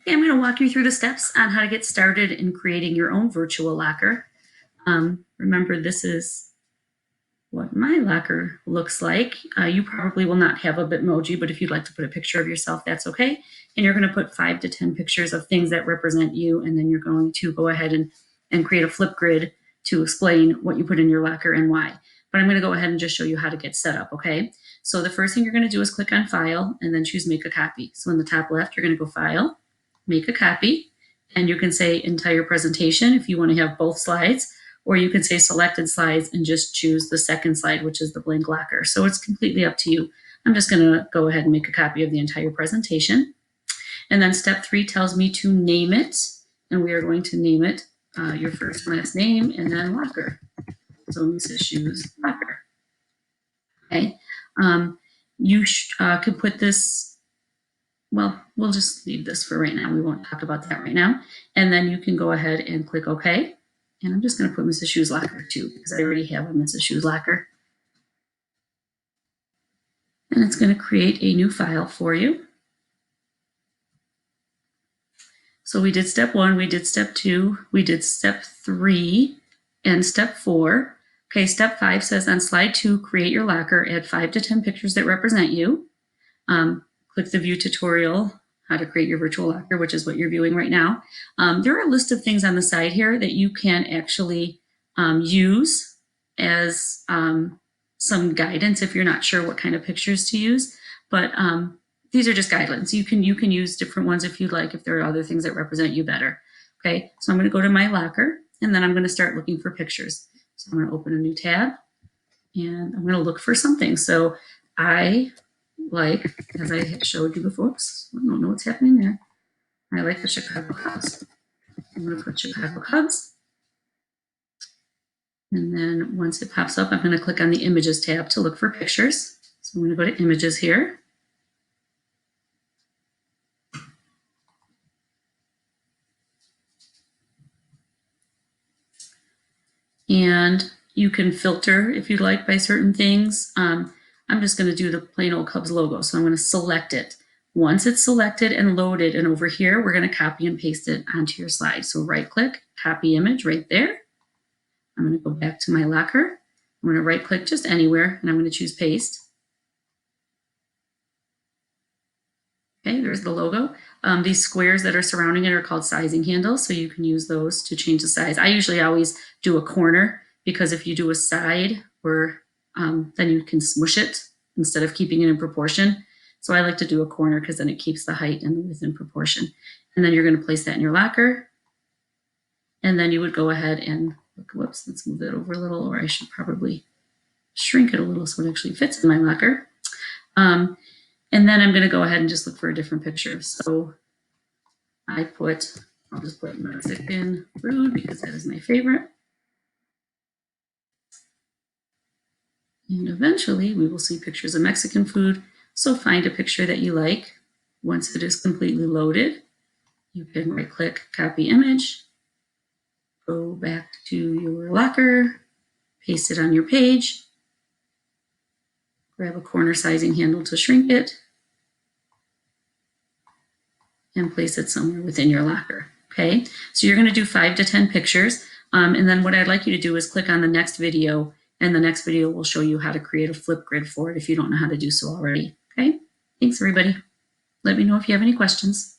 Okay, I'm going to walk you through the steps on how to get started in creating your own virtual locker. Remember, this is what my locker looks like. You probably will not have a Bitmoji, but if you'd like to put a picture of yourself, that's okay. And you're going to put 5 to 10 pictures of things that represent you, and then you're going to go ahead and create a flip grid to explain what you put in your locker and why. But I'm going to go ahead and just show you how to get set up, okay? So the first thing you're going to do is click on File and then choose Make a Copy. So in the top left, you're going to go File, Make a Copy, and you can say Entire Presentation if you want to have both slides, or you can say Selected Slides and just choose the second slide, which is the blank locker. So it's completely up to you. I'm just going to go ahead and make a copy of the entire presentation. And then step 3 tells me to name it, and we are going to name it your first and last name and then locker. So Mrs. Shoes Locker. Okay. You could put this, well, we'll just leave this for right now. We won't talk about that right now. And then you can go ahead and click OK. And I'm just going to put Mrs. Shoes Locker too, because I already have a Mrs. Shoes Locker. And it's going to create a new file for you. So we did step 1, we did step 2, we did step 3, and step 4. Okay, step 5 says on slide 2, create your locker, add 5 to 10 pictures that represent you. Click the view tutorial, how to create your virtual locker, which is what you're viewing right now. There are a list of things on the side here that you can actually use as some guidance if you're not sure what kind of pictures to use. But these are just guidelines. You can use different ones if you'd like, if there are other things that represent you better. Okay, so I'm going to go to my locker, and then I'm going to start looking for pictures. So I'm going to open a new tab, and I'm going to look for something. So I like, as I showed you before, oops, I don't know what's happening there. I like the Chicago Cubs. I'm going to put Chicago Cubs. And then once it pops up, I'm going to click on the Images tab to look for pictures. So I'm going to go to Images here. And you can filter if you'd like by certain things. I'm just going to do the plain old Cubs logo. So I'm going to select it. Once it's selected and loaded, and over here, we're going to copy and paste it onto your slide. So right click, copy image right there. I'm going to go back to my locker. I'm going to right click just anywhere, and I'm going to choose paste. Okay, there's the logo. These squares that are surrounding it are called sizing handles, so you can use those to change the size. I usually always do a corner, because if you do a side, then you can smush it instead of keeping it in proportion. So I like to do a corner because then it keeps the height and the width in proportion. And then you're going to place that in your locker. And then you would go ahead and, whoops, let's move that over a little, or I should probably shrink it a little so it actually fits in my locker. And then I'm going to go ahead and just look for a different picture. So I'll just put Mexican food because that is my favorite. And eventually we will see pictures of Mexican food. So find a picture that you like. Once it is completely loaded, you can right click, copy image, go back to your locker, paste it on your page, grab a corner sizing handle to shrink it, and place it somewhere within your locker. Okay, so you're going to do 5 to 10 pictures. And then what I'd like you to do is click on the next video, and the next video will show you how to create a flip grid for it if you don't know how to do so already. Okay, thanks everybody. Let me know if you have any questions.